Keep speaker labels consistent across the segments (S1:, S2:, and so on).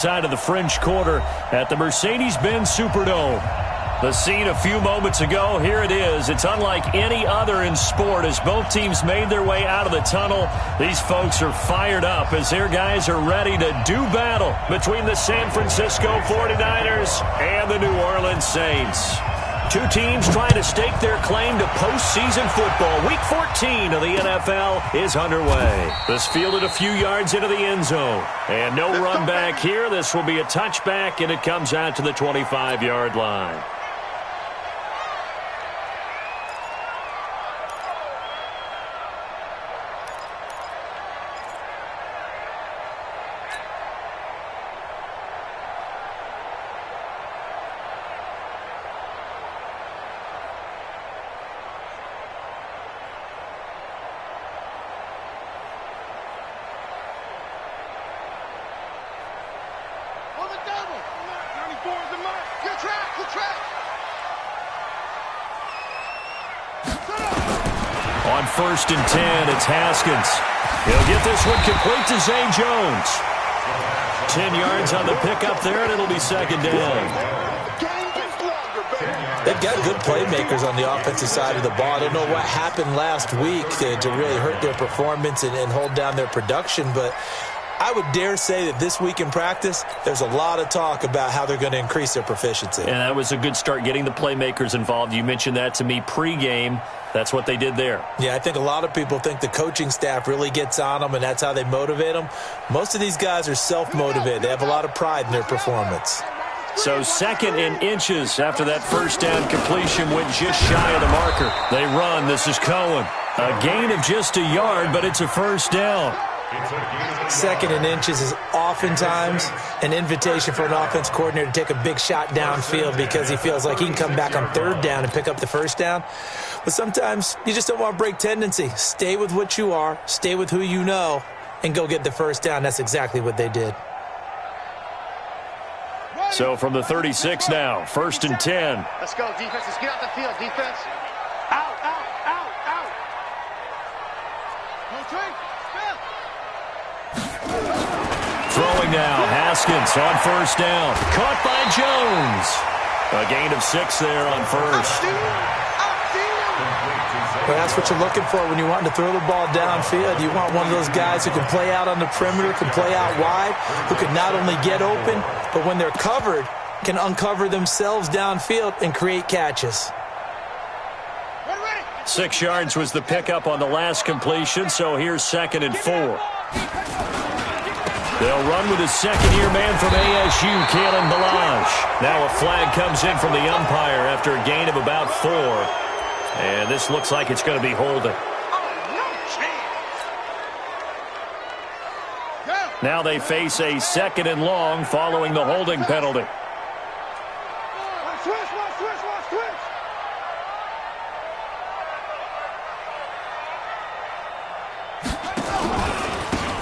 S1: Side of the French Quarter at the Mercedes-Benz Superdome. The scene a few moments ago, here it is. It's unlike any other in sport as both teams made their way out of the tunnel. These folks are fired up as their guys are ready to do battle between the San Francisco 49ers and the New Orleans Saints. Two teams trying to stake their claim to postseason football. Week 14 of the NFL is underway. This fielded a few yards into the end zone. And no run back here. This will be a touchback, and it comes out to the 25-yard line. On 1st and 10, it's Haskins. He'll get this one complete to Zay Jones. 10 yards on the pickup there, and it'll be second down.
S2: They've got good playmakers on the offensive side of the ball. I don't know what happened last week to really hurt their performance and hold down their production, but I would dare say that this week in practice, there's a lot of talk about how they're going to increase their proficiency.
S1: And that was a good start, getting the playmakers involved. You mentioned that to me pregame. That's what they did there.
S2: Yeah, I think a lot of people think the coaching staff really gets on them, and that's how they motivate them. Most of these guys are self-motivated. They have a lot of pride in their performance.
S1: So 2nd and inches after that first down completion went just shy of the marker. They run. This is Cohen. A gain of just a yard, but it's a first down.
S2: 2nd and inches is oftentimes an invitation for an offense coordinator to take a big shot downfield because he feels like he can come back on 3rd down and pick up the first down. But sometimes you just don't want to break tendency. Stay with what you are, stay with who you know, and go get the first down. That's exactly what they did.
S1: So from the 36 now, 1st and 10.
S3: Let's go, defense. Let's get out the field, defense. Out, out, out, out. No trade.
S1: Throwing now, Haskins on 1st down. Caught by Jones. A gain of 6 there on 1st.
S2: Well, that's what you're looking for when you want to throw the ball downfield. You want one of those guys who can play out on the perimeter, can play out wide, who can not only get open, but when they're covered, can uncover themselves downfield and create catches.
S1: 6 yards was the pickup on the last completion, so here's 2nd and 4. They'll run with his second-year man from ASU, Kalen Ballage. Now a flag comes in from the umpire after a gain of about 4. And this looks like it's going to be holding. Now they face a 2nd and long following the holding penalty.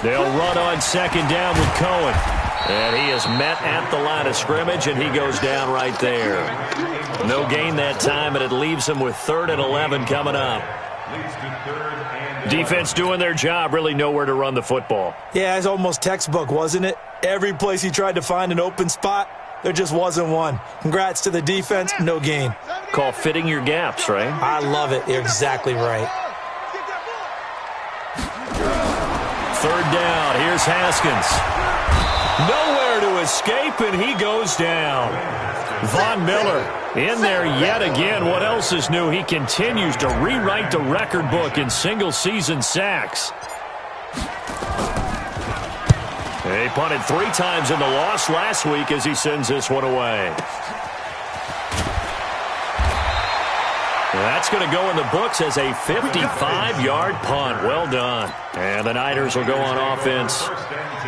S1: They'll run on 2nd down with Cohen. And he is met at the line of scrimmage, and he goes down right there. No gain that time, and it leaves him with 3rd and 11 coming up. Defense doing their job, really nowhere to run the football.
S2: Yeah, it's almost textbook, wasn't it? Every place he tried to find an open spot, there just wasn't one. Congrats to the defense, no gain.
S1: Call fitting your gaps, right?
S2: I love it. You're exactly right.
S1: 3rd down, here's Haskins. Nowhere to escape, and he goes down. Von Miller in there yet again. What else is new? He continues to rewrite the record book in single-season sacks. He punted 3 times in the loss last week as he sends this one away. That's going to go in the books as a 55-yard punt. Well done. And the Niners will go on offense.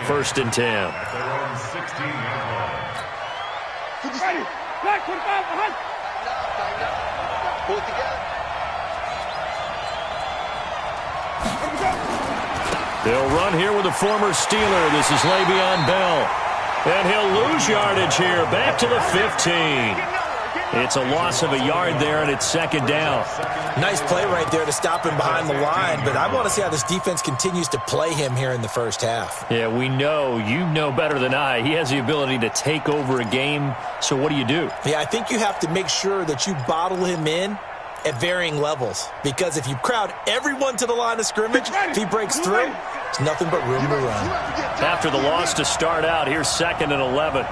S1: 1st and 10. They'll run here with a former Steeler. This is Le'Veon Bell. And he'll lose yardage here. Back to the 15. It's a loss of a yard there, and it's second down.
S2: Nice play right there to stop him behind the line, but I want to see how this defense continues to play him here in the first half.
S1: Yeah, we know. You know better than I. He has the ability to take over a game, so what do you do?
S2: Yeah, I think you have to make sure that you bottle him in at varying levels, because if you crowd everyone to the line of scrimmage, if he breaks through, it's nothing but room to run.
S1: After the loss to start out, here's 2nd and 11.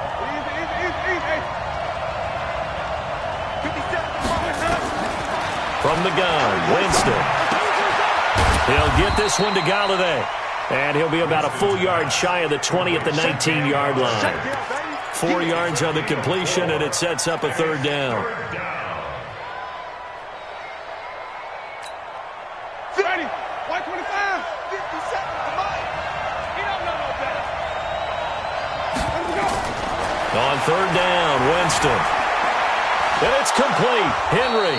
S1: From the gun, Winston. He'll get this one to Galladay. And he'll be about a full yard shy of the 20 at the 19-yard line. 4 yards on the completion, and it sets up a third down. On third down, Winston. And it's complete. Henry.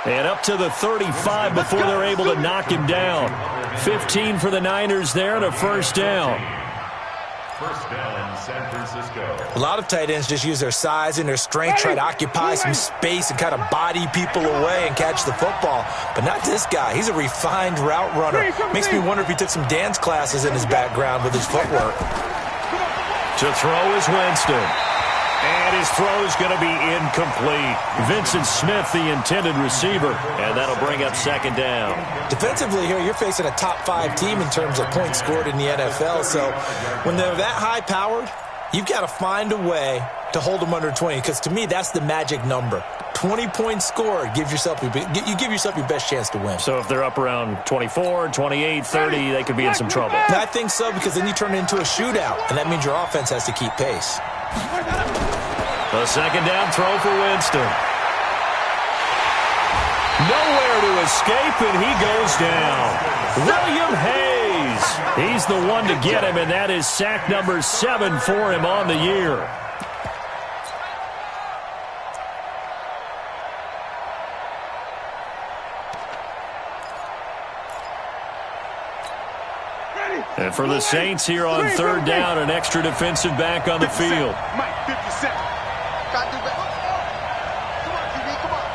S1: And up to the 35 before they're able to knock him down. 15 for the Niners there and a first down.
S4: First down, San Francisco.
S2: A lot of tight ends just use their size and their strength, try to occupy some space and kind of body people away and catch the football. But not this guy. He's a refined route runner. Makes me wonder if he took some dance classes in his background with his footwork.
S1: To throw is Winston. And his throw is going to be incomplete. Vincent Smith, the intended receiver. And that'll bring up second down.
S2: Defensively here, you're facing a top-5 team in terms of points scored in the NFL. So when they're that high-powered, you've got to find a way to hold them under 20. Because to me, that's the magic number. 20 points scored, you give yourself your best chance to win.
S1: So if they're up around 24, 28, 30, they could be in some trouble.
S2: I think so, because then you turn it into a shootout, and that means your offense has to keep pace.
S1: The second down throw for Winston. Nowhere to escape, and he goes down. William Hayes. He's the one to get him, and that is sack number 7 for him on the year. And for the Saints here on third down, an extra defensive back on the field.
S3: Mike, 50 seconds. Got to do better. Come on, QB, come on.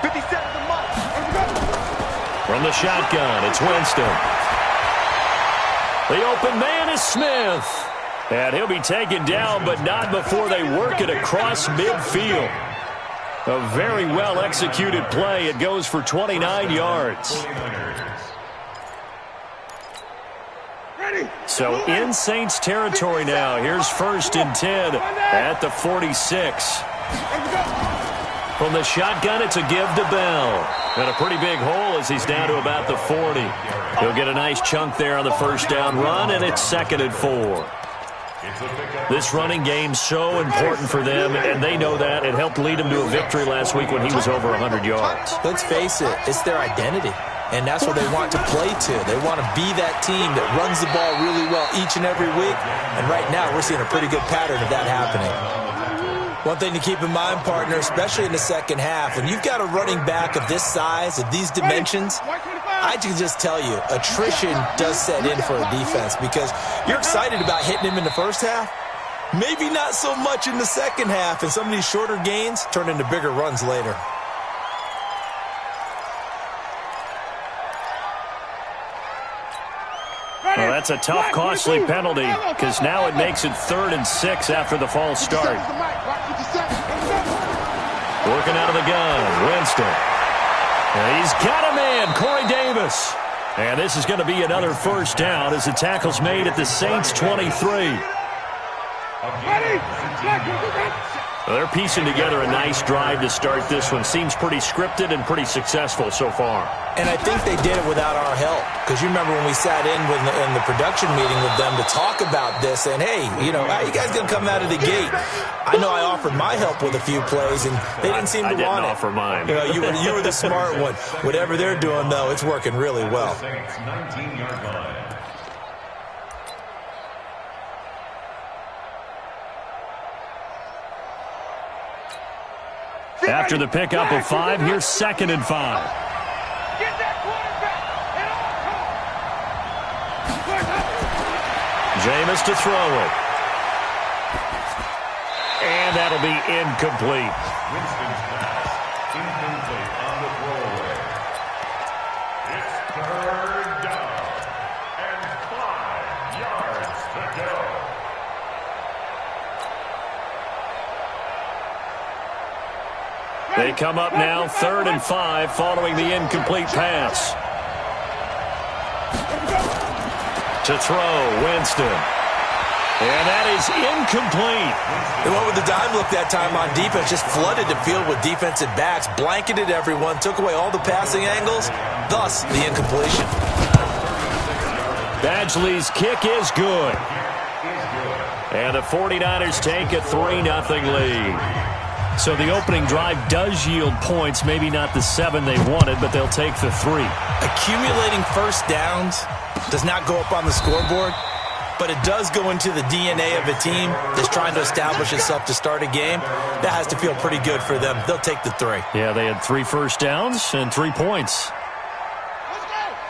S3: 50 seconds to Mike.
S1: From the shotgun, it's Winston. The open man is Smith. And he'll be taken down, but not before they work it across midfield. A very well-executed play. It goes for 29 yards. So in Saints territory now. Here's 1st and 10 at the 46. From the shotgun, it's a give to Bell. And a pretty big hole as he's down to about the 40. He'll get a nice chunk there on the first down run, and it's 2nd and 4. This running game's so important for them, and they know that. It helped lead them to a victory last week when he was over 100 yards.
S2: Let's face it, it's their identity. And that's what they want to play to. They want to be that team that runs the ball really well each and every week. And right now, we're seeing a pretty good pattern of that happening. One thing to keep in mind, partner, especially in the second half, when you've got a running back of this size, of these dimensions, I can just tell you, attrition does set in for a defense because you're excited about hitting him in the first half. Maybe not so much in the second half, and some of these shorter gains turn into bigger runs later.
S1: Well, that's a tough, costly penalty because now it makes it 3rd and 6 after the false start. Working out of the gun, Winston. And he's got a man, Corey Davis. And this is going to be another first down as the tackle's made at the Saints' 23. They're piecing together a nice drive to start this one. Seems pretty scripted and pretty successful so far.
S2: And I think they did it without our help. Because you remember when we sat in the production meeting with them to talk about this. And, hey, you know, how you guys going to come out of the gate? I know I offered my help with a few plays, and they didn't seem to want it.
S1: I didn't offer mine.
S2: You know, you were the smart one. Whatever they're doing, though, it's working really well.
S4: 19-yard line.
S1: After the pickup of 5, here's 2nd and 5. Jameis to throw it. And that'll will be incomplete.
S4: Winston's pass, incomplete on the throwaway. It's third down and 5 yards to go.
S1: They come up now 3rd and 5 following the incomplete pass. To throw, Winston. And that is incomplete.
S2: They went with the dime look that time on defense, just flooded the field with defensive backs, blanketed everyone, took away all the passing angles, thus the incompletion.
S1: Badgley's kick is good. And the 49ers take a 3-0 lead. So the opening drive does yield points, maybe not the 7 they wanted, but they'll take the 3.
S2: Accumulating first downs does not go up on the scoreboard, but it does go into the DNA of a team that's trying to establish itself to start a game. That has to feel pretty good for them. They'll take the 3.
S1: Yeah, they had 3 first downs and 3 points.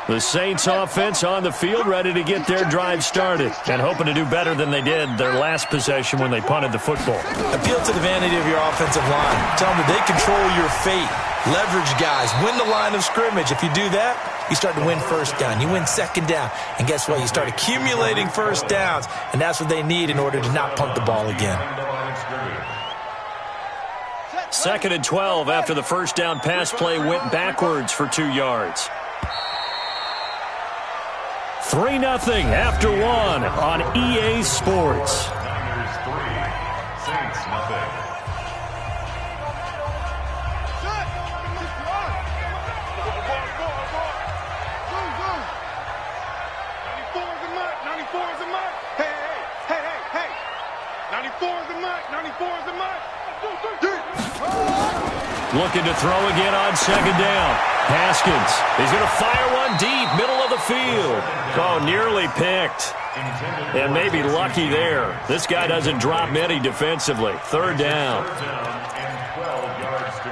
S1: The Saints offense on the field, ready to get their drive started and hoping to do better than they did their last possession when they punted the football.
S2: Appeal to the vanity of your offensive line. Tell them that they control your fate. Leverage guys. Win the line of scrimmage. If you do that, you start to win first down. You win second down. And guess what? You start accumulating first downs, and that's what they need in order to not punt the ball again.
S1: 2nd and 12 after the first down pass play went backwards for 2 yards. 3-0 after 1 on EA Sports.
S4: Niners 3, Saints nothing.
S1: Looking to throw again on 2nd down. Haskins. He's going to fire one deep, middle of the field. Oh, nearly picked. And maybe lucky there. This guy doesn't drop many defensively. 3rd down.
S4: 3rd down and 12 yards to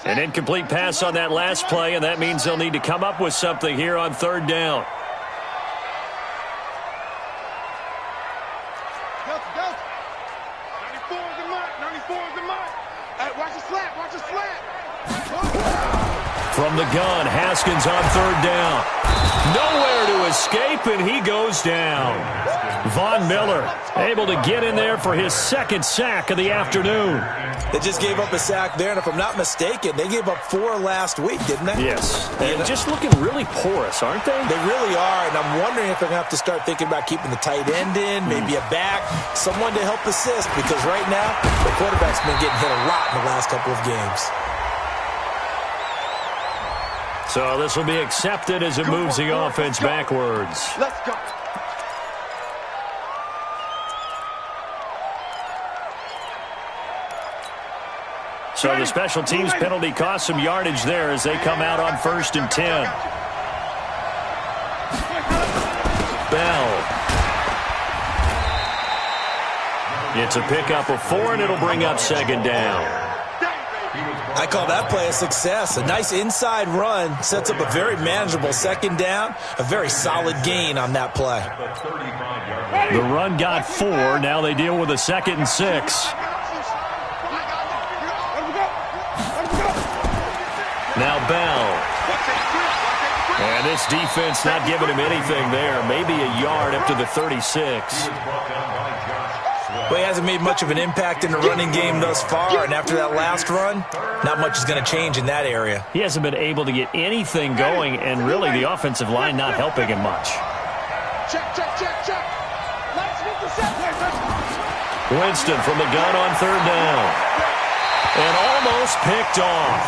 S4: go.
S1: An incomplete pass on that last play, and that means they'll need to come up with something here on 3rd down. From the gun, Haskins on 3rd down. Nowhere to escape, and he goes down. Von Miller able to get in there for his 2nd sack of the afternoon.
S2: They just gave up a sack there, and if I'm not mistaken, they gave up 4 last week, didn't they?
S1: Yes. And just looking really porous, aren't they?
S2: They really are, and I'm wondering if they're going to have to start thinking about keeping the tight end in, maybe a back, someone to help assist, because right now, the quarterback's been getting hit a lot in the last couple of games.
S1: So this will be accepted as it moves the offense backwards.
S3: Let's go.
S1: So the special teams penalty cost some yardage there as they come out on 1st and 10. Bell. It's a pickup of 4, and it'll bring up 2nd down.
S2: I call that play a success. A nice inside run sets up a very manageable 2nd down. A very solid gain on that play.
S1: The run got 4. Now they deal with a 2nd and 6. Now Bell. And this defense not giving him anything there. Maybe a yard up to the 36.
S2: Well, he hasn't made much of an impact in the running game thus far, and after that last run, not much is going to change in that area.
S1: He hasn't been able to get anything going, and really the offensive line not helping him much. Winston from the gun on 3rd down. And almost picked off.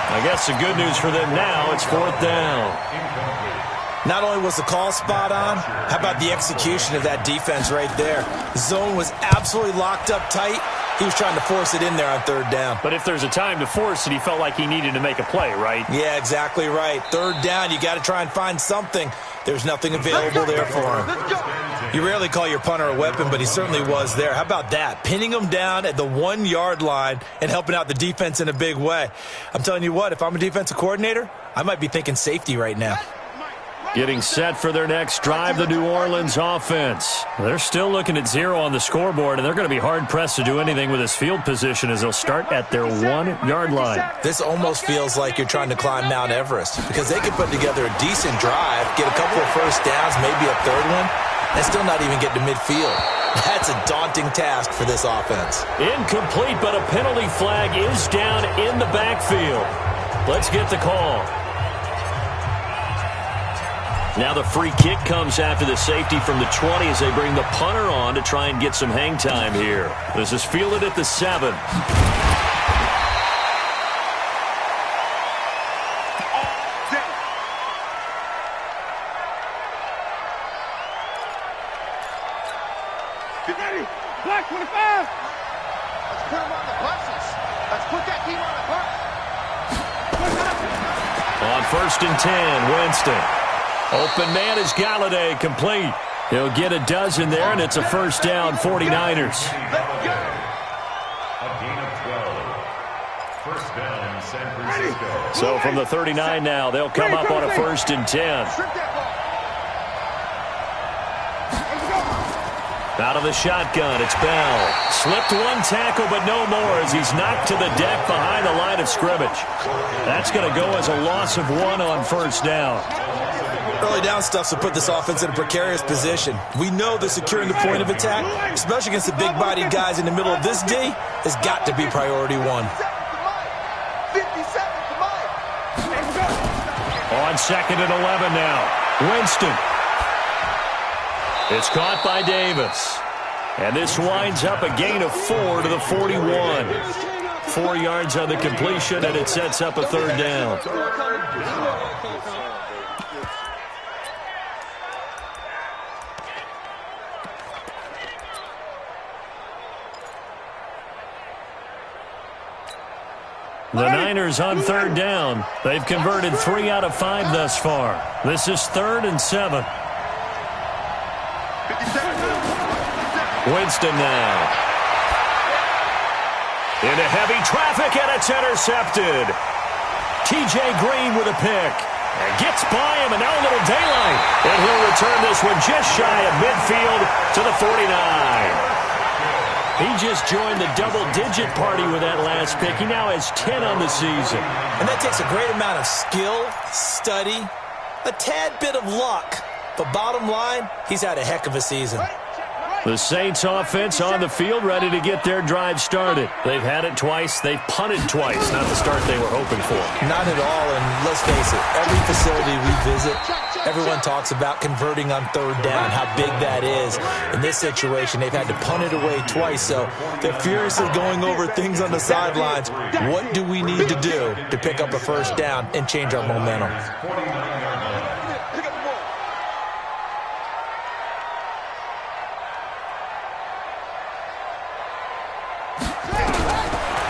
S1: I guess the good news for them now, it's 4th down.
S2: Not only was the call spot on, how about the execution of that defense right there? The zone was absolutely locked up tight. He was trying to force it in there on 3rd down.
S1: But if there's a time to force it, he felt like he needed to make a play, right?
S2: Yeah, exactly right. 3rd down, you got to try and find something. There's nothing available there for him. You rarely call your punter a weapon, but he certainly was there. How about that? Pinning him down at the 1-yard line and helping out the defense in a big way. I'm telling you what, if I'm a defensive coordinator, I might be thinking safety right now.
S1: Getting set for their next drive, the New Orleans offense. They're still looking at 0 on the scoreboard, and they're going to be hard-pressed to do anything with this field position as they'll start at their 1-yard line.
S2: This almost feels like you're trying to climb Mount Everest because they could put together a decent drive, get a couple of first downs, maybe a third one, and still not even get to midfield. That's a daunting task for this offense.
S1: Incomplete, but a penalty flag is down in the backfield. Let's get the call. Now the free kick comes after the safety from the 20 as they bring the punter on to try and get some hang time here. This is fielded at the 7.
S3: Get ready. Black 25. Let's put him on the buses. Let's put that team on the bus.
S1: On 1st and 10, Winston. Open man is Galladay, complete. He'll get a dozen there, and it's a first down, 49ers.
S3: Let's go.
S4: A gain of 12. First down, San Francisco.
S1: So from the 39 now, they'll come up on a 1st and 10.
S3: Strip that ball.
S1: Out of the shotgun, it's Bell. Slipped one tackle, but no more as he's knocked to the deck behind the line of scrimmage. That's going to go as a loss of 1 on first down.
S2: Early down stuff to put this offense in a precarious position. We know that securing the point of attack, especially against the big-bodied guys in the middle of this D, has got to be priority 1.
S3: 50 seconds to Mike.
S1: On 2nd and 11 now. Winston. It's caught by Davis. And this winds up a gain of 4 to the 41. 4 yards on the completion, and it sets up a third down. The Niners on third down. They've converted 3 out of 5 thus far. This is 3rd and 7. Winston now. Into heavy traffic, and it's intercepted. T.J. Green with a pick. And gets by him, and now a little daylight. And he'll return this one just shy of midfield to the 49. He just joined the double-digit party with that last pick. He now has 10 on the season.
S2: And that takes a great amount of skill, study, a tad bit of luck. But bottom line, he's had a heck of a season.
S1: The Saints offense on the field, ready to get their drive started. They've had it twice. They've punted twice. Not the start they were hoping for.
S2: Not at all, and let's face it, every facility we visit, everyone talks about converting on third down, how big that is. In this situation, they've had to punt it away twice, so they're furiously going over things on the sidelines. What do we need to do to pick up a first down and change our momentum?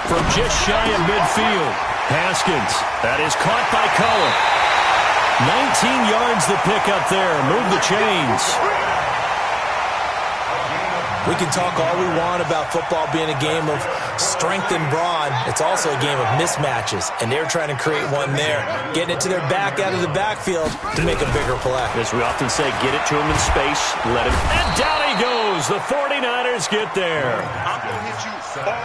S1: From just shy of midfield, Haskins. That is caught by Cullen. 19 yards the pickup there. Move the chains.
S2: We can talk all we want about football being a game of strength and brawn. It's also a game of mismatches, and they're trying to create one there, getting it to their back out of the backfield to make a bigger play.
S1: As we often say, get it to him in space, let him, and down he goes. The 49ers get there.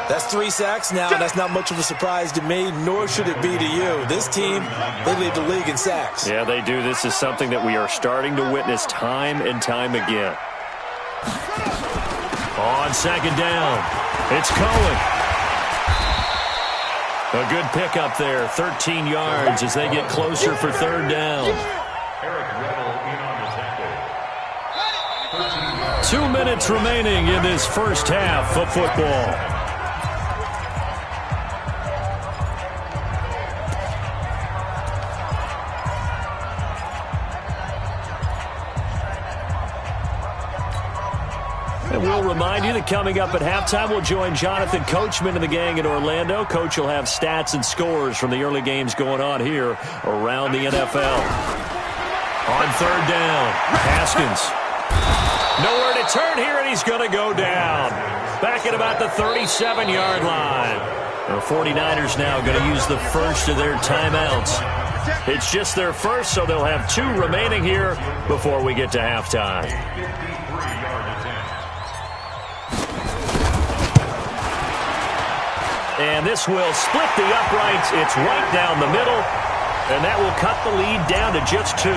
S2: That's 3 sacks now, and that's not much of a surprise to me, nor should it be to you. This team, they lead the league in sacks.
S1: Yeah, they do. This is something that we are starting to witness time and time again. On second down, it's Cohen. A good pickup there, 13 yards as they get closer for third down. 2 minutes remaining in this first half of football. And we'll remind you that coming up at halftime, we'll join Jonathan Coachman and the gang in Orlando. Coach will have stats and scores from the early games going on here around the NFL. On third down, Haskins. Nowhere to turn here, and he's going to go down. Back at about the 37-yard line. The 49ers now going to use the first of their timeouts It's just their first, so they'll have 2 remaining here before we get to halftime. And this will split the uprights. It's right down the middle, and that will cut the lead down to just 2.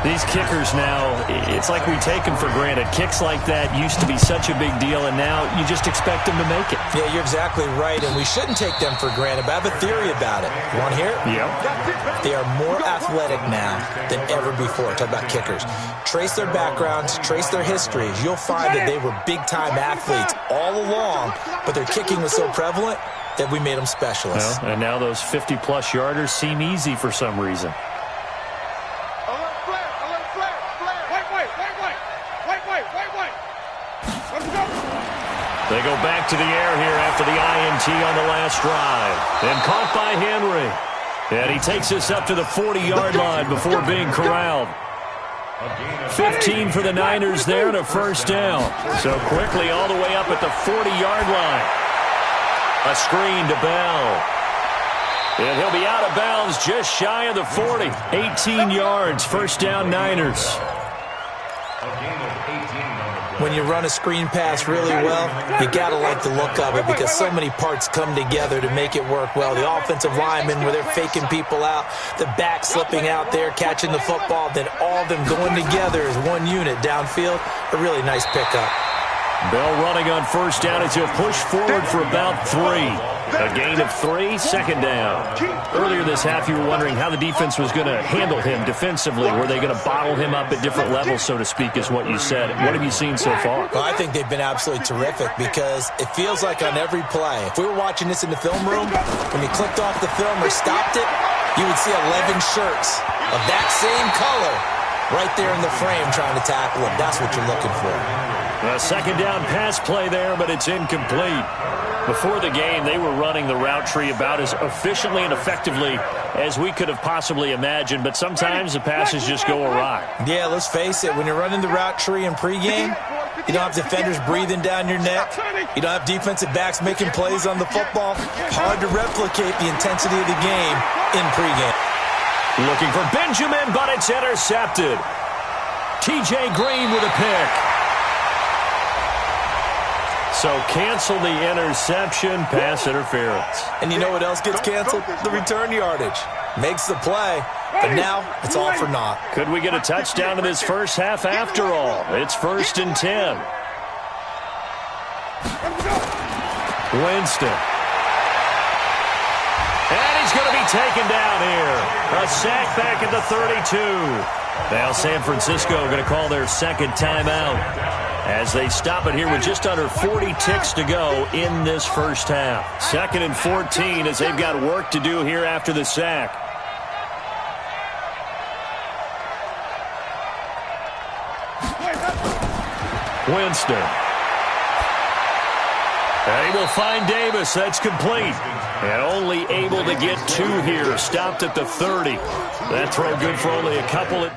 S1: These kickers now, it's like we take them for granted. Kicks like that used to be such a big deal, and now you just expect them to make it.
S2: Yeah, you're exactly right, and we shouldn't take them for granted, but I have a theory about it. You want to hear it?
S1: Yep.
S2: They are more athletic now than ever before. Talk about kickers. Trace their backgrounds, trace their histories. You'll find that they were big-time athletes all along, but their kicking was so prevalent that we made them specialists.
S1: Well, and now those 50-plus yarders seem easy for some reason. They go back to the air here after the INT on the last drive. And caught by Henry. And he takes us up to the 40-yard line before being corralled. 15 for the Niners there and a first down. So quickly all the way up at the 40-yard line. A screen to Bell. And he'll be out of bounds just shy of the 40. 18 yards, first down Niners.
S2: When you run a screen pass really well, you got to like the look of it because so many parts come together to make it work well. The offensive linemen, where they're faking people out, the back slipping out there, catching the football, then all of them going together as one unit downfield. A really nice pickup.
S1: Bell running on first down as he'll push forward for about 3. A gain of 3, second down. Earlier this half, you were wondering how the defense was going to handle him defensively. Were they going to bottle him up at different levels, so to speak, is what you said. What have you seen so far?
S2: Well, I think they've been absolutely terrific because it feels like on every play, if we were watching this in the film room, when you clicked off the film or stopped it, you would see 11 shirts of that same color right there in the frame trying to tackle him. That's what you're looking for.
S1: A second down pass play there, but it's incomplete. Before the game, they were running the route tree about as efficiently and effectively as we could have possibly imagined, but sometimes the passes just go awry.
S2: Yeah, let's face it. When you're running the route tree in pregame, you don't have defenders breathing down your neck. You don't have defensive backs making plays on the football. Hard to replicate the intensity of the game in pregame.
S1: Looking for Benjamin, but it's intercepted. T.J. Green with a pick. So cancel the interception, pass interference.
S2: And you know what else gets canceled? The return yardage. Makes the play, but now it's all for naught.
S1: Could we get a touchdown in this first half after all? It's 1st and 10. Winston. And he's going to be taken down here. A sack back at the 32. Now San Francisco going to call their second timeout as they stop it here with just under 40 ticks to go in this first half. 2nd and 14 as they've got work to do here after the sack. Winston. And he will find Davis. That's complete. And only able to get 2 here. Stopped at the 30. That throw good for only a couple.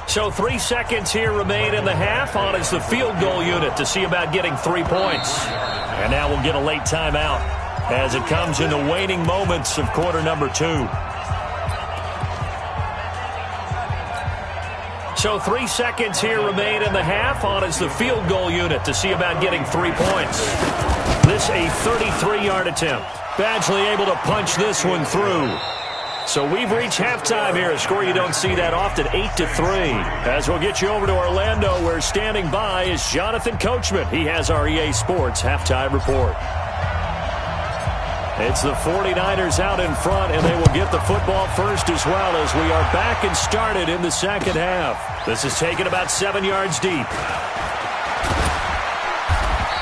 S1: So 3 seconds here remain in the half. On is the field goal unit to see about getting 3 points. And now we'll get a late timeout as it comes in the waning moments of quarter number 2. So 3 seconds here remain in the half. On is the field goal unit to see about getting 3 points. This a 33-yard attempt. Badgley able to punch this one through. So we've reached halftime here, a score you don't see that often, 8-3. As we'll get you over to Orlando, where standing by is Jonathan Coachman. He has our EA Sports halftime report. It's the 49ers out in front, and they will get the football first as well as we are back and started in the second half. This is taken about 7 yards deep.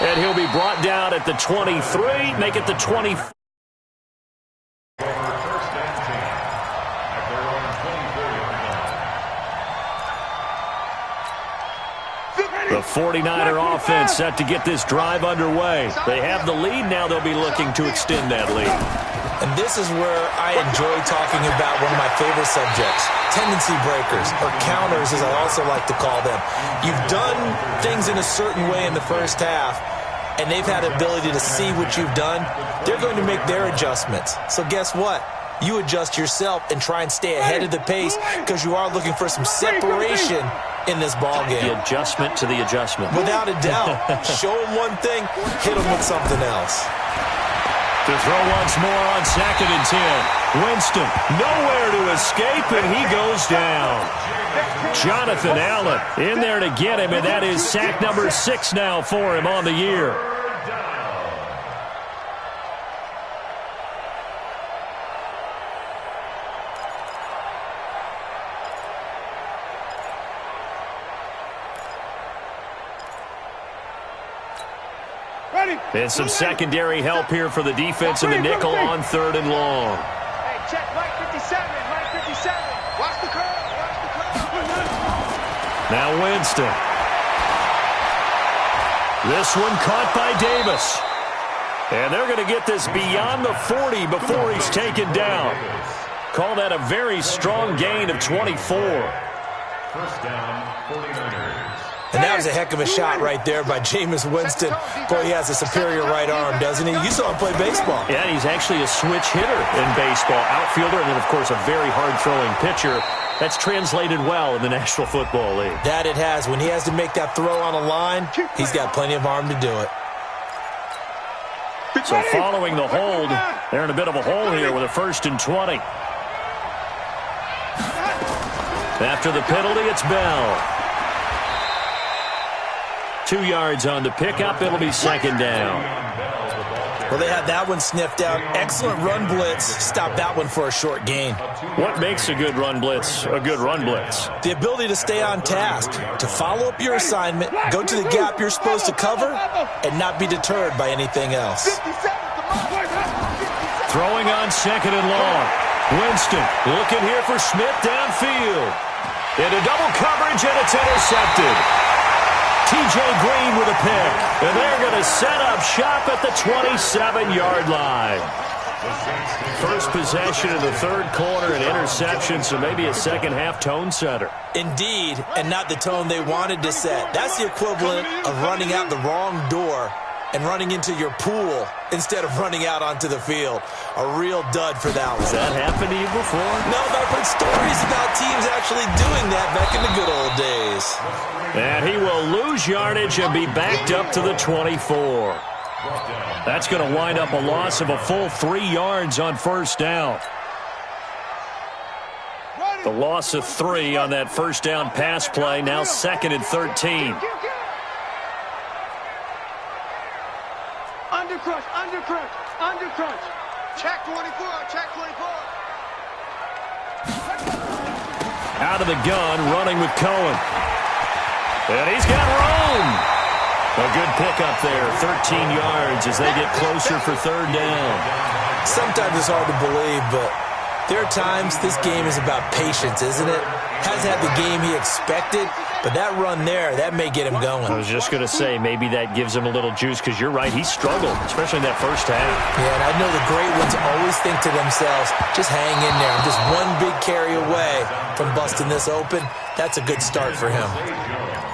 S1: And he'll be brought down at the 23, make it the 20. The 49er offense set to get this drive underway. They have the lead now. They'll be looking to extend that lead.
S2: And this is where I enjoy talking about one of my favorite subjects, tendency breakers, or counters as I also like to call them. You've done things in a certain way in the first half, and they've had the ability to see what you've done. They're going to make their adjustments. So guess what? You adjust yourself and try and stay ahead of the pace because you are looking for some separation in this ball game.
S1: The adjustment to the adjustment.
S2: Without a doubt. Show them one thing, hit them with something else.
S1: To throw once more on 2nd and 10. Winston, nowhere to escape, and he goes down. Jonathan Allen in there to get him, and that is sack number 6 now for him on the year. And some secondary help here for the defense in the nickel on 3rd and long.
S3: Hey, check Mike 57, Mike 57. Watch the curve, watch the curve.
S1: Now Winston. This one caught by Davis. And they're going to get this beyond the 40 before he's taken down. Call that a very strong gain of 24.
S4: First down, 49ers.
S2: And that was a heck of a shot right there by Jameis Winston. Boy, he has a superior right arm, doesn't he? You saw him play baseball.
S1: Yeah, he's actually a switch hitter in baseball. Outfielder and then, of course, a very hard-throwing pitcher. That's translated well in the National Football League.
S2: That it has. When he has to make that throw on a line, he's got plenty of arm to do it.
S1: So following the hold, they're in a bit of a hole here with a 1st and 20. After the penalty, it's Bell. 2 yards on the pickup. It'll be 2nd down.
S2: Well, they had that one sniffed out. Excellent run blitz. Stop that one for a short gain.
S1: What makes a good run blitz a good run blitz?
S2: The ability to stay on task, to follow up your assignment, go to the gap you're supposed to cover, and not be deterred by anything else.
S1: Throwing on 2nd and long. Winston looking here for Smith downfield. Into double coverage, and it's intercepted. T.J. Green with a pick, and they're going to set up shop at the 27-yard line. First possession of the 3rd quarter, an interception, so maybe a second-half tone setter.
S2: Indeed, and not the tone they wanted to set. That's the equivalent of running out the wrong door and running into your pool instead of running out onto the field. A real dud for that one.
S1: Has that happened to you before?
S2: No, but I've heard stories about teams actually doing that back in the good old days.
S1: And he will lose yardage and be backed up to the 24. That's going to wind up a loss of a full 3 yards on 1st down. The loss of 3 on that 1st down pass play, now 2nd and 13.
S3: Undercrunch, undercrunch, undercrunch. Check 24, check 24.
S1: Out of the gun, running with Cohen. And he's got room. A good pickup there, 13 yards as they get closer for 3rd down.
S2: Sometimes it's hard to believe, but there are times this game is about patience, isn't it? Hasn't had the game he expected, but that run there, that may get him going.
S1: I was just going to say, maybe that gives him a little juice, because you're right, he struggled, especially in that 1st half.
S2: Yeah, and I know the great ones always think to themselves, just hang in there. I'm just one big carry away from busting this open. That's a good start for him.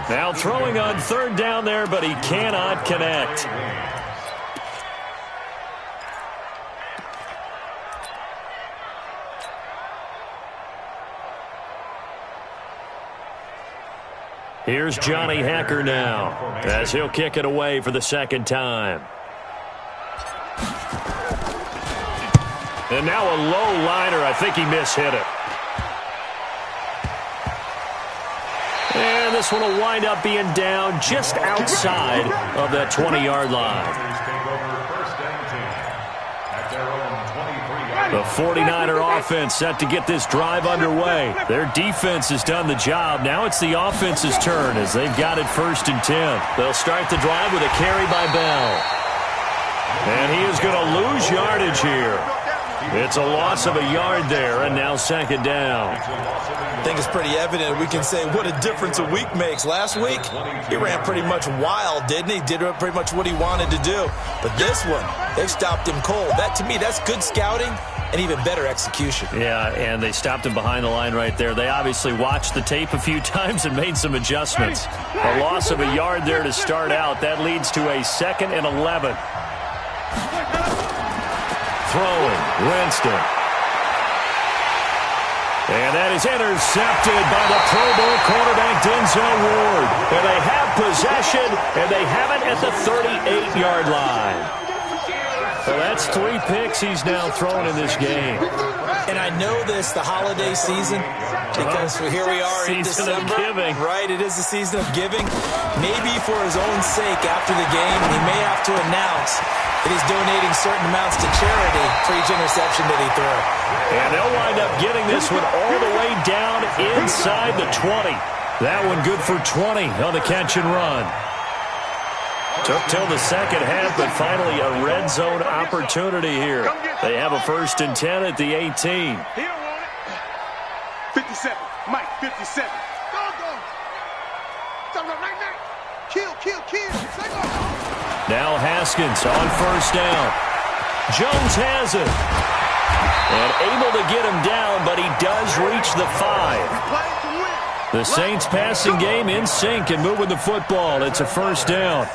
S1: Now throwing on 3rd down there, but he cannot connect. Here's Johnny Hacker now, as he'll kick it away for the 2nd time. And now a low liner. I think he mishit it. And this one will wind up being down just outside of that 20-yard line. The 49er offense set to get this drive underway. Their defense has done the job. Now it's the offense's turn as they've got it 1st and 10. They'll start the drive with a carry by Bell. And he is going to lose yardage here. It's a loss of a yard there, and now 2nd down.
S2: I think it's pretty evident. We can say what a difference a week makes. Last week, he ran pretty much wild, didn't he? Did pretty much what he wanted to do. But this one, they stopped him cold. That, to me, that's good scouting and even better execution.
S1: Yeah, and they stopped him behind the line right there. They obviously watched the tape a few times and made some adjustments. A loss of a yard there to start out. That leads to a 2nd and 11. Throwing, Winston. And that is intercepted by the Pro Bowl quarterback Denzel Ward. And they have possession, and they have it at the 38-yard line. Well, that's 3 picks he's now thrown in this game.
S2: And I know this, the holiday season, because here we are in December.
S1: Season of giving.
S2: Right, it is the season of giving. Maybe for his own sake after the game, he may have to announce that he's donating certain amounts to charity for each interception that he threw.
S1: And they'll wind up getting this one all the way down inside the 20. That one good for 20 on the catch and run. Took till the 2nd half, but finally a red zone opportunity here. They have a 1st and 10 at the 18.
S3: He don't want it. 57. Mike, 57. Go, go. Stop right now. Kill.
S1: Now Haskins on 1st down. Jones has it. And able to get him down, but he does reach the 5. The Saints passing game in sync and moving the football. It's a 1st down.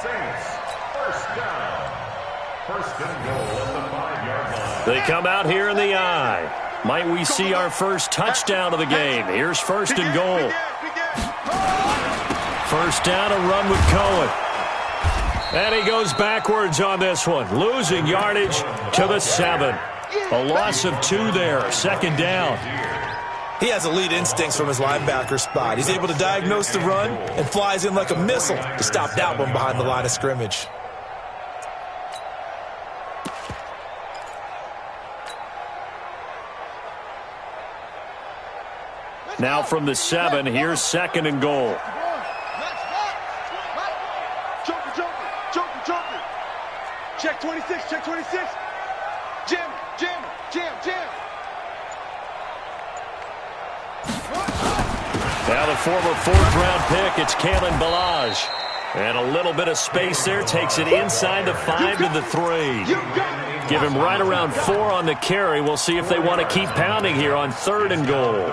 S1: They come out here in the eye. Might we see our first touchdown of the game? Here's 1st and goal. 1st down, a run with Cohen. And he goes backwards on this one, losing yardage to the 7. A loss of 2 there, 2nd down.
S2: He has elite instincts from his linebacker spot. He's able to diagnose the run and flies in like a missile to stop that one behind the line of scrimmage.
S1: Now from the 7, here's 2nd and goal.
S3: Joker. Check 26. Jam.
S1: Now the former 4th-round pick, it's Kalen Ballage. And a little bit of space there, takes it inside the 5 to the 3. Give him right around 4 on the carry. We'll see if they want to keep pounding here on 3rd and goal.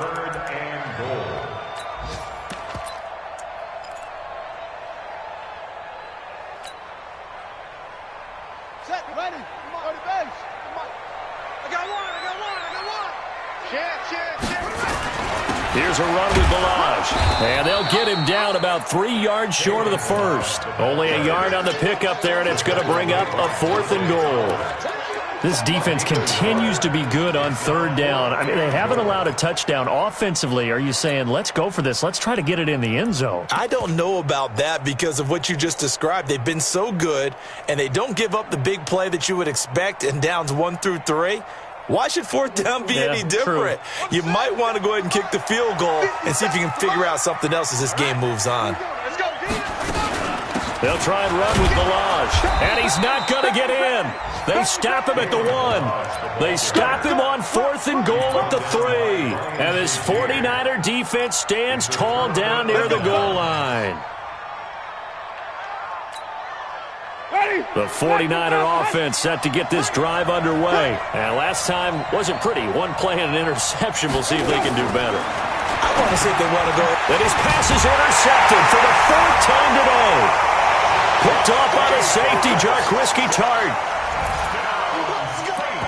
S1: Here's a run with Ballage. And they'll get him down about 3 yards short of the 1st. Only a yard on the pickup there, and it's going to bring up a 4th and goal. This defense continues to be good on 3rd down. I mean, they haven't allowed a touchdown. Offensively, are you saying, let's go for this, let's try to get it in the end zone?
S2: I don't know about that because of what you just described. They've been so good, and they don't give up the big play that you would expect in downs 1 through 3. Why should 4th down be any different? True. You might want to go ahead and kick the field goal and see if you can figure out something else as this game moves on.
S1: They'll try and run with Ballage, and he's not going to get in. They stop him at the 1. They stop him on 4th and goal at the 3. And this 49er defense stands tall down near the goal line. The 49er offense set to get this drive underway. And last time wasn't pretty. 1 play and an interception. We'll see if they can do better.
S2: I want to see if they want to go.
S1: And his pass is intercepted for the 3rd time today. Picked off by the safety, Jarquiski Tart.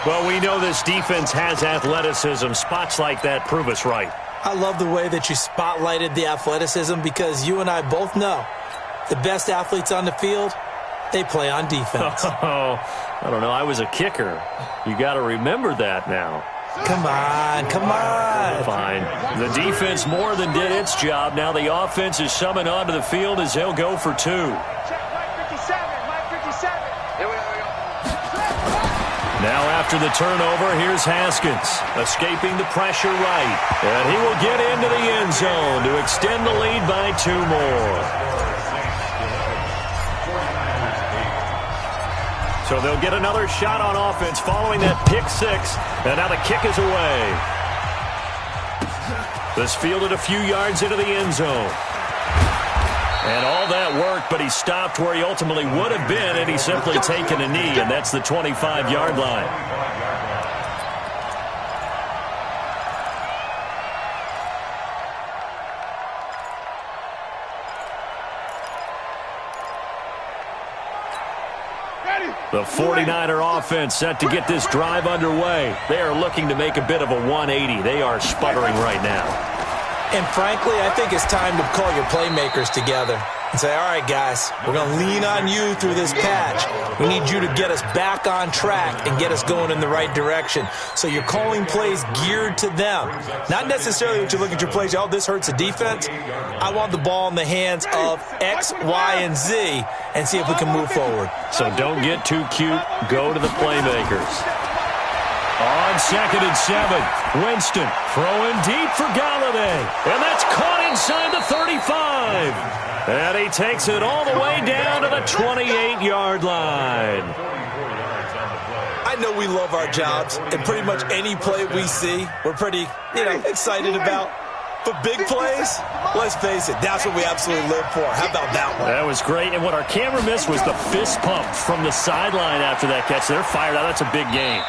S1: Well, we know this defense has athleticism. Spots like that prove us right.
S2: I love the way that you spotlighted the athleticism because you and I both know the best athletes on the field, they play on defense.
S1: Oh, I don't know. I was a kicker. You got to remember that now.
S2: Come on.
S1: Fine. The defense more than did its job. Now the offense is summoned onto the field as they'll go for 2. Now after the turnover, here's Haskins, escaping the pressure right. And he will get into the end zone to extend the lead by 2 more. So they'll get another shot on offense following that pick 6. And now the kick is away. This fielded a few yards into the end zone. And all that worked, but he stopped where he ultimately would have been, and he's simply taken a knee, and that's the 25-yard line. The 49er offense set to get this drive underway. They are looking to make a bit of a 180. They are sputtering right now.
S2: And frankly, I think it's time to call your playmakers together and say, all right, guys, we're going to lean on you through this patch. We need you to get us back on track and get us going in the right direction. So you're calling plays geared to them. Not necessarily what you look at your plays, oh, this hurts the defense. I want the ball in the hands of X, Y, and Z and see if we can move forward.
S1: So don't get too cute. Go to the playmakers. On 2nd and 7, Winston throwing deep for Galladay. And that's caught inside the 35. And he takes it all the way down to the 28-yard line.
S2: I know we love our jobs, and pretty much any play we see, we're pretty, excited about. But big plays, let's face it, that's what we absolutely live for. How about that one?
S1: That was great. And what our camera missed was the fist pump from the sideline after that catch. They're fired out. That's a big game.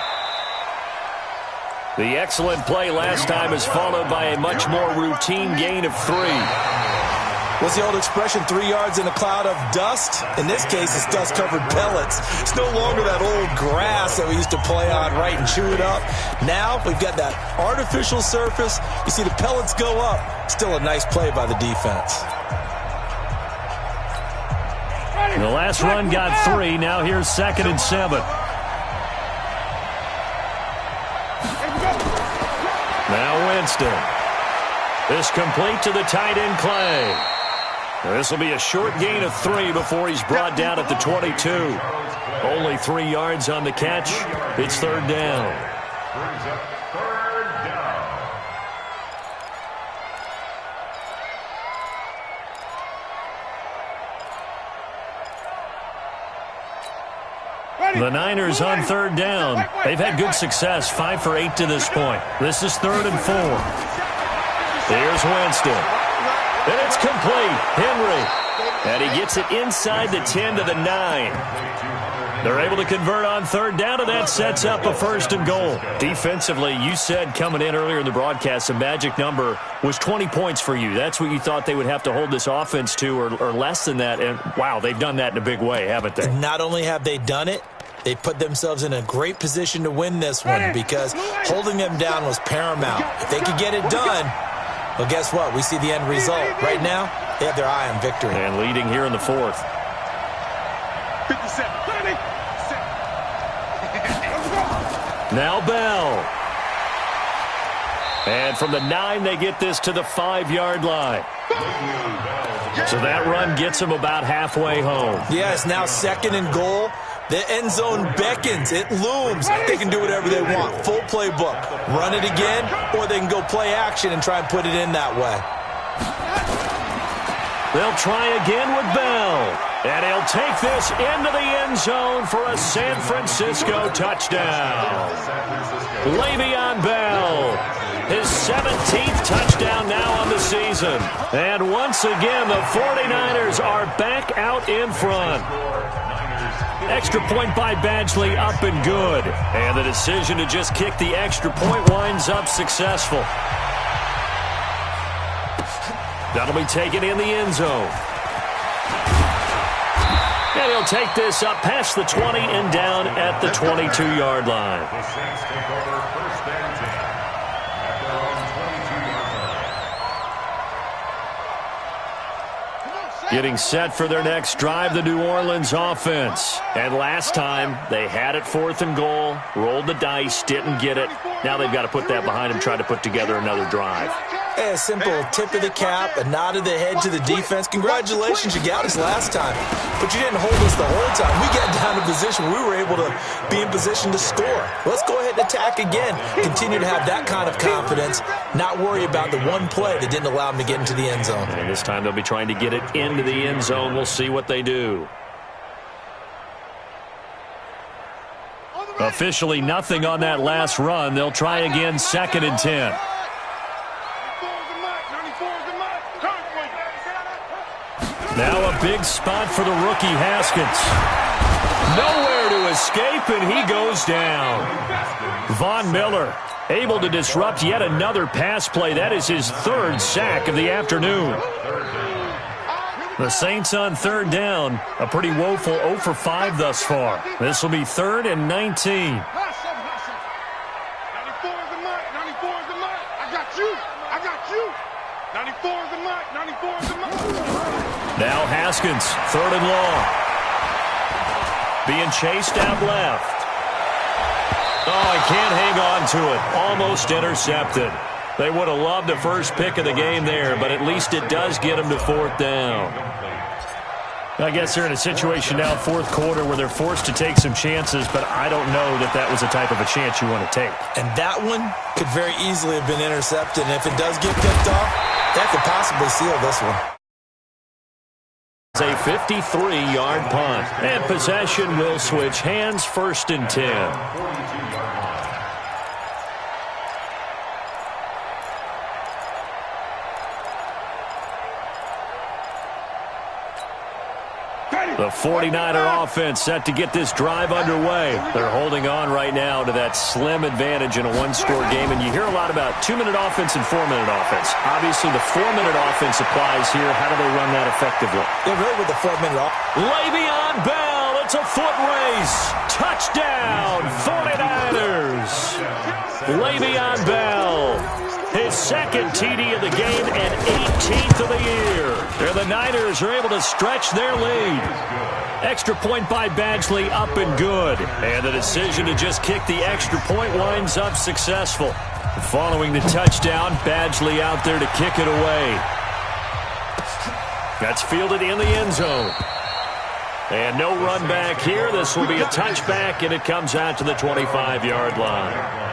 S1: The excellent play last time is followed by a much more routine gain of 3.
S2: What's the old expression, 3 yards in a cloud of dust? In this case, it's dust-covered pellets. It's no longer that old grass that we used to play on, right, and chew it up. Now we've got that artificial surface. You see the pellets go up. Still a nice play by the defense.
S1: The last run got 3. Now here's 2nd and 7. Now Winston. This complete to the tight end Clay. Now this will be a short gain of 3 before he's brought down at the 22. Only 3 yards on the catch. It's 3rd down.
S4: Brings up 3rd down.
S1: The Niners on 3rd down. They've had good success, 5 for 8 to this point. This is 3rd and 4. Here's Winston. And it's complete. Henry. And he gets it inside the 10 to the 9. They're able to convert on 3rd down, and that sets up a 1st and goal. Defensively, you said coming in earlier in the broadcast, the magic number was 20 points for you. That's what you thought they would have to hold this offense to, or less than that. And, wow, they've done that in a big way, haven't they?
S2: Not only have they done it, they put themselves in a great position to win this one because holding them down was paramount. If they could get it done, well, guess what? We see the end result. Right now, they have their eye on victory.
S1: And leading here in the 4th.
S3: 57.
S1: Now Bell. And from the 9, they get this to the 5-yard line. So that run gets them about halfway home.
S2: Yeah, it's now 2nd and goal. The end zone beckons. It looms. They can do whatever they want. Full playbook. Run it again, or they can go play action and try and put it in that way.
S1: They'll try again with Bell. And he'll take this into the end zone for a San Francisco touchdown. Le'Veon Bell, his 17th touchdown now on the season. And once again, the 49ers are back out in front. Extra point by Badgley, up and good. And the decision to just kick the extra point winds up successful. That'll be taken in the end zone. And he'll take this up past the 20 and down at the 22-yard line.
S4: The Saints take over 1st and 10 at their own 22-yard line.
S1: Getting set for their next drive, the New Orleans offense. And last time, they had it 4th and goal, rolled the dice, didn't get it. Now they've got to put that behind them, try to put together another drive.
S2: Hey, a simple tip of the cap, a nod of the head to the defense. Congratulations, you got us last time, but you didn't hold us the whole time. We got down to position. We were able to be in position to score. Let's go ahead and attack again. Continue to have that kind of confidence, not worry about the one play that didn't allow them to get into the end zone.
S1: And this time they'll be trying to get it into the end zone. We'll see what they do. Officially nothing on that last run. They'll try again, 2nd and 10. Now a big spot for the rookie Haskins. Nowhere to escape, and he goes down. Von Miller able to disrupt yet another pass play. That is his 3rd sack of the afternoon. The Saints on 3rd down. A pretty woeful 0 for 5 thus far. This will be 3rd and 19.
S3: 94 is the mark. 94 is the mark. I got you. I got you. 94 is the mark. 94 is the mark.
S1: Now Haskins, 3rd and long. Being chased out left. Oh, he can't hang on to it. Almost intercepted. They would have loved the first pick of the game there, but at least it does get them to 4th down. I guess they're in a situation now, 4th quarter, where they're forced to take some chances, but I don't know that that was the type of a chance you want to take.
S2: And that one could very easily have been intercepted, and if it does get picked off, that could possibly seal this one.
S1: It's a 53-yard punt, and possession will switch hands, 1st and 10. The 49er offense set to get this drive underway. They're holding on right now to that slim advantage in a one-score game, and you hear a lot about 2-minute offense and 4-minute offense. Obviously, the 4-minute offense applies here. How do they run that effectively?
S2: They're really with the 4-minute offense.
S1: Le'Veon Bell, it's a foot race. Touchdown, 49ers. Le'Veon Bell. His 2nd TD of the game and 18th of the year. And the Niners are able to stretch their lead. Extra point by Badgley, up and good. And the decision to just kick the extra point winds up successful. Following the touchdown, Badgley out there to kick it away. That's fielded in the end zone. And no run back here. This will be a touchback, and it comes out to the 25-yard line.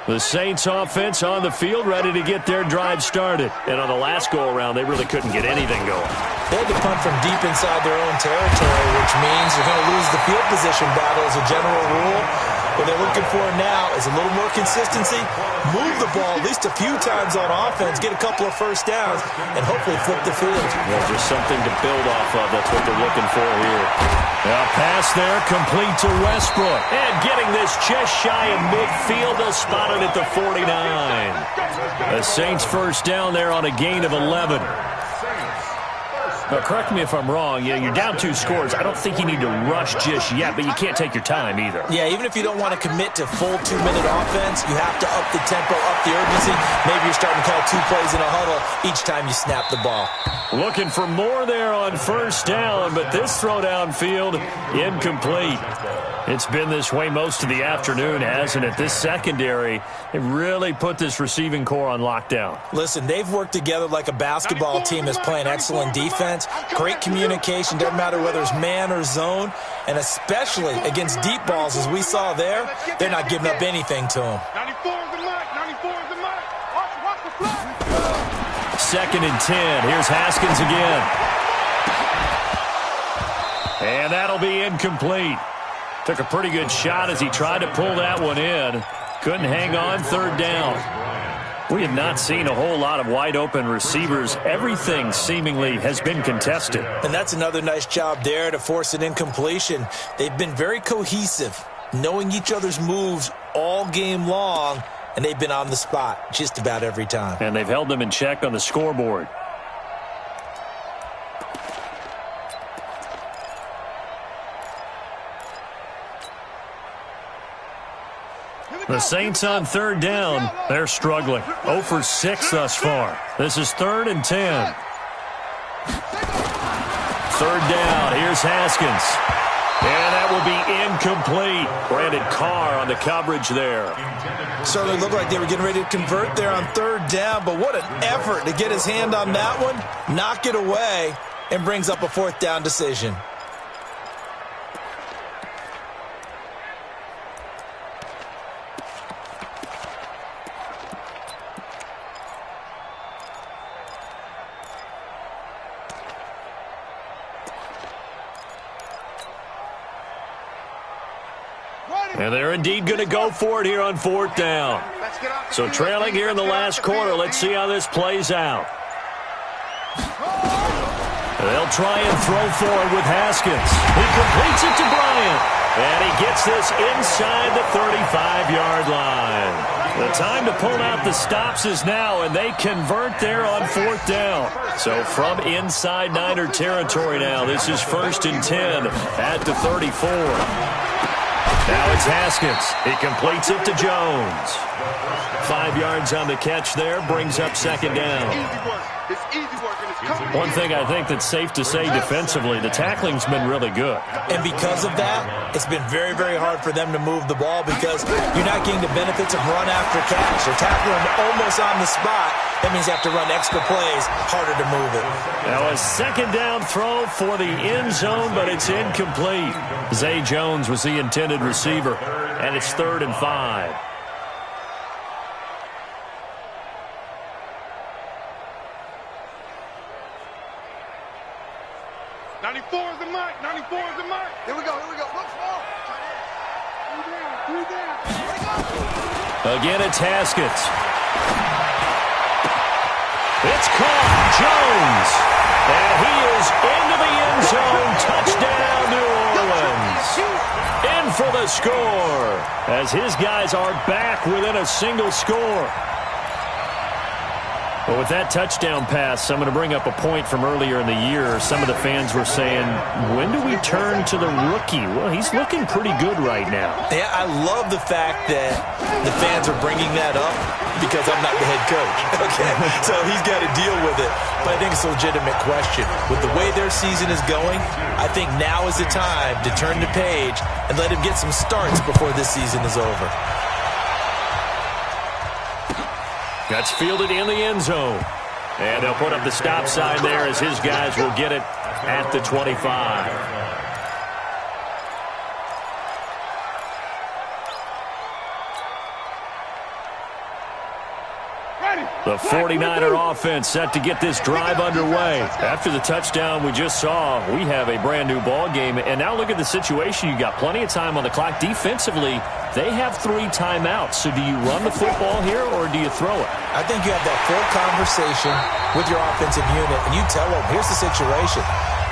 S1: The Saints offense on the field, ready to get their drive started. And on the last go-around, they really couldn't get anything going.
S2: They had to punt from deep inside their own territory, which means they're going to lose the field position battle as a general rule. What they're looking for now is a little more consistency, move the ball at least a few times on offense, get a couple of first downs, and hopefully flip the field.
S1: Yeah, just something to build off of. That's what they're looking for here. A pass there, complete to Westbrook. And getting this just shy of midfield, they'll spot it at the 49. The Saints first down there on a gain of 11. Now, correct me if I'm wrong. Yeah, you're down 2 scores. I don't think you need to rush just yet, but you can't take your time either.
S2: Yeah, even if you don't want to commit to full 2-minute offense, you have to up the tempo, up the urgency. Maybe you're starting to call 2 plays in a huddle each time you snap the ball.
S1: Looking for more there on first down, but this throw downfield incomplete. It's been this way most of the afternoon, hasn't it? This secondary, they really put this receiving core on lockdown.
S2: Listen, they've worked together like a basketball team that's playing excellent defense, great communication, doesn't matter whether it's man or zone, and especially against deep balls, as we saw there, they're not giving up anything to them.
S3: 94 is the mark. 94 is the mark. Watch the flag.
S1: 2nd and 10. Here's Haskins again. And that'll be incomplete. Took a pretty good shot as he tried to pull that one in. Couldn't hang on, 3rd down. We have not seen a whole lot of wide-open receivers. Everything seemingly has been contested.
S2: And that's another nice job there to force an incompletion. They've been very cohesive, knowing each other's moves all game long, and they've been on the spot just about every time.
S1: And they've held them in check on the scoreboard. The Saints on third down. They're struggling. 0 for 6 thus far. This is 3rd and 10. Third down. Here's Haskins. And that will be incomplete. Brandon Carr on the coverage there.
S2: Certainly looked like they were getting ready to convert there on third down, but what an effort to get his hand on that one, knock it away, and brings up a 4th down decision.
S1: And they're indeed going to go for it here on 4th down. So trailing here in the last quarter. Let's see how this plays out. They'll try and throw forward with Haskins. He completes it to Bryant. And he gets this inside the 35-yard line. The time to pull out the stops is now, and they convert there on 4th down. So from inside Niner territory now, this is 1st and 10 at the 34. Now it's Haskins. He completes it to Jones. 5 yards on the catch there, brings up 2nd down.
S3: It's easy work, and it's coming.
S1: One thing I think that's safe to say defensively, the tackling's been really good.
S2: And because of that, it's been very, very hard for them to move the ball because you're not getting the benefits of run after catch. They're tackling them almost on the spot. That means you have to run extra plays, harder to move it.
S1: Now a 2nd down throw for the end zone, but it's incomplete. Zay Jones was the intended receiver, and it's 3rd and 5.
S3: 94 is the mark. 94 is the mark. Here we go. Look small. 3 down.
S1: Again, it's Haskins. It's caught. Jones. And he is into the end zone. Touchdown, New Orleans. In for the score as his guys are back within a single score. Well, with that touchdown pass, I'm going to bring up a point from earlier in the year. Some of the fans were saying, when do we turn to the rookie? Well, he's looking pretty good right now.
S2: Yeah, I love the fact that the fans are bringing that up because I'm not the head coach. Okay, so he's got to deal with it. But I think it's a legitimate question. With the way their season is going, I think now is the time to turn the page and let him get some starts before this season is over.
S1: That's fielded in the end zone. And they'll put up the stop sign there as his guys will get it at the 25. The 49er offense set to get this drive underway. After the touchdown we just saw, we have a brand new ball game. And now look at the situation. You got plenty of time on the clock. Defensively, they have 3 timeouts. So do you run the football here or do you throw it?
S2: I think you have that full conversation with your offensive unit, and you tell them, here's the situation.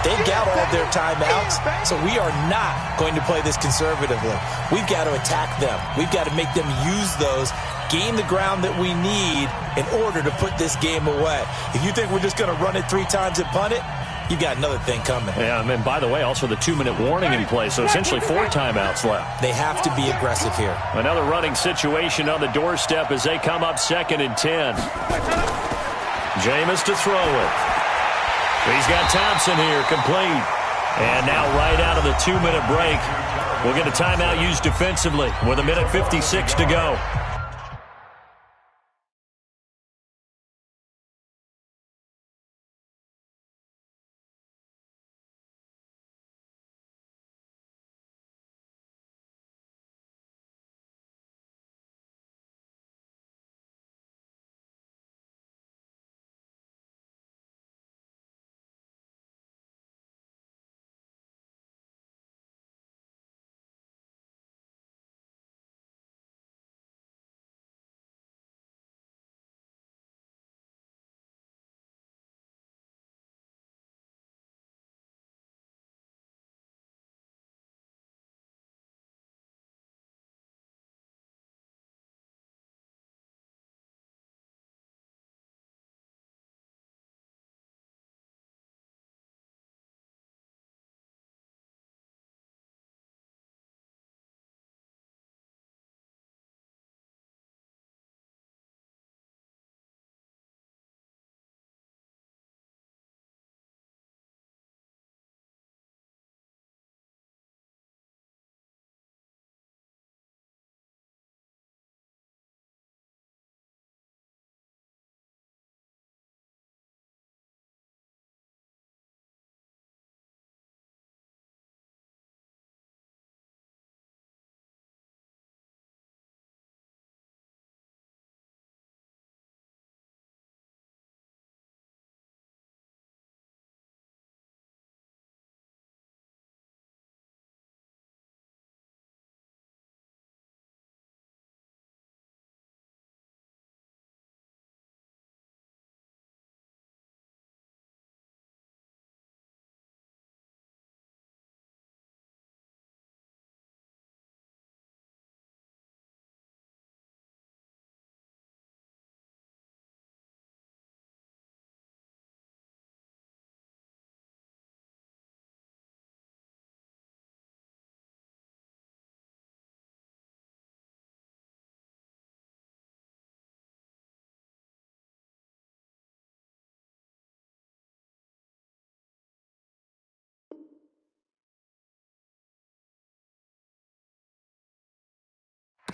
S2: They've got all their timeouts, so we are not going to play this conservatively. We've got to attack them. We've got to make them use those, gain the ground that we need in order to put this game away. If you think we're just going to run it 3 times and punt it, you've got another thing coming.
S1: Yeah, and by the way, also the 2-minute warning in play, so essentially 4 timeouts left.
S2: They have to be aggressive here.
S1: Another running situation on the doorstep as they come up 2nd and 10. Jameis to throw it. He's got Thompson here, complete. And now right out of the 2-minute break, we'll get a timeout used defensively with 1:56 to go.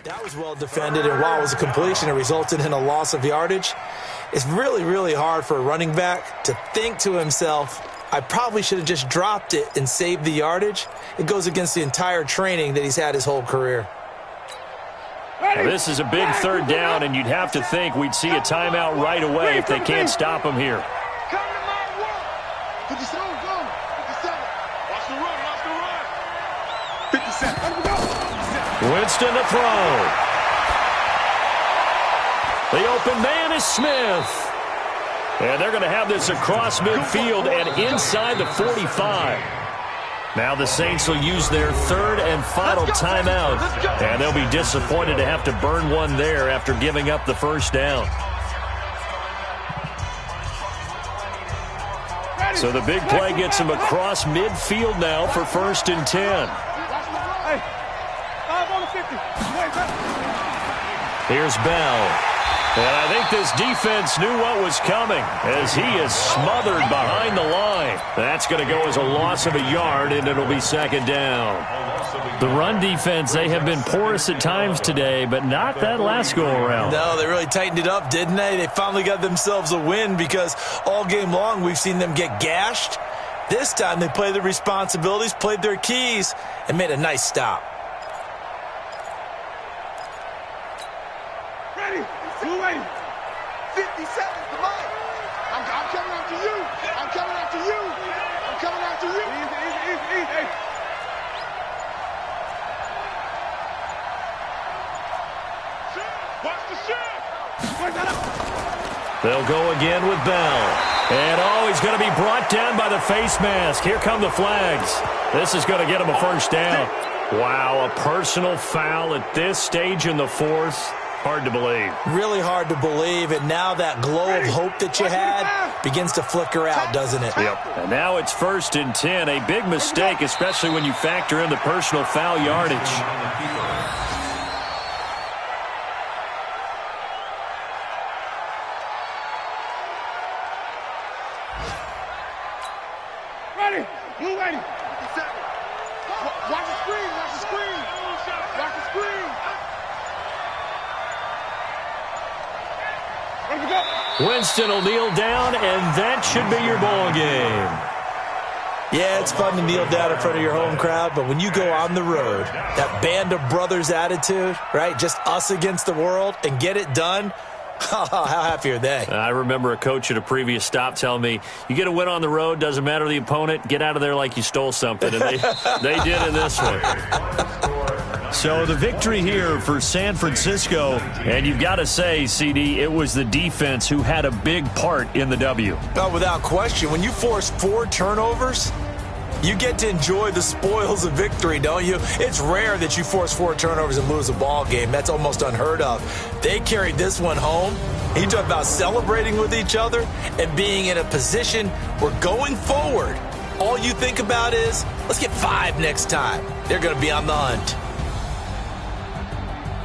S2: That was well defended, and while it was a completion, it resulted in a loss of yardage. It's really, really hard for a running back to think to himself, I probably should have just dropped it and saved the yardage. It goes against the entire training that he's had his whole career.
S1: Now, this is a big third down, and you'd have to think we'd see a timeout right away if they can't stop him here.
S3: Come to my work. 57, go. 57. Watch the run, watch the run. 57.
S1: Winston to throw. The open man is Smith. And they're going to have this across midfield and inside the 45. Now the Saints will use their third and final timeout, and they'll be disappointed to have to burn one there after giving up the first down. So the big play gets them across midfield now for 1st and 10. Here's Bell. And I think this defense knew what was coming as he is smothered behind the line. That's going to go as a loss of a yard, and it'll be 2nd down. The run defense, they have been porous at times today, but not that last go-around.
S2: No, they really tightened it up, didn't they? They finally got themselves a win because all game long we've seen them get gashed. This time they played their responsibilities, played their keys, and made a nice stop.
S3: Ready? Who ready? 57, come on. I'm coming after you. I'm coming after you. I'm coming after you. Easy. Watch the shot.
S1: They'll go again with Bell. And he's going to be brought down by the face mask. Here come the flags. This is going to get him a first down. Wow, a personal foul at this stage in the 4th. Hard to believe.
S2: Really hard to believe, and now that glow of hope that you had begins to flicker out, doesn't it?
S1: Yep. And now it's 1st and 10. A big mistake, especially when you factor in the personal foul yardage.
S3: Ready? You ready? 57. Watch the screen. Watch the screen. Watch the screen.
S1: Winston will kneel down, and that should be your ball game.
S2: Yeah, it's fun to kneel down in front of your home crowd, but when you go on the road, that band of brothers attitude, right, just us against the world, and get it done, how happy are they?
S1: I remember a coach at a previous stop telling me, you get a win on the road, doesn't matter the opponent, get out of there like you stole something, and they did in this one. So the victory here for San Francisco, and you've got to say, CD, it was the defense who had a big part in the W.
S2: Oh, without question. When you force 4 turnovers, you get to enjoy the spoils of victory, don't you? It's rare that you force 4 turnovers and lose a ball game. That's almost unheard of. They carried this one home. You talk about celebrating with each other and being in a position where going forward, all you think about is, let's get 5 next time. They're going to be on the hunt.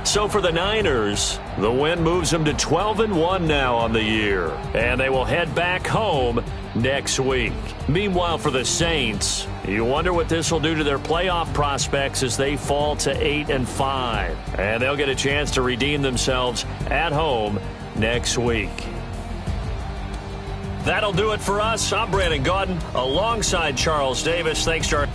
S1: So for the Niners, the win moves them to 12-1 now on the year. And they will head back home next week. Meanwhile, for the Saints, you wonder what this will do to their playoff prospects as they fall to 8-5. And they'll get a chance to redeem themselves at home next week. That'll do it for us. I'm Brandon Gaudin alongside Charles Davis. Thanks to our...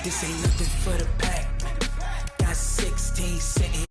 S5: This ain't nothing for the pack. Got 16 sitting.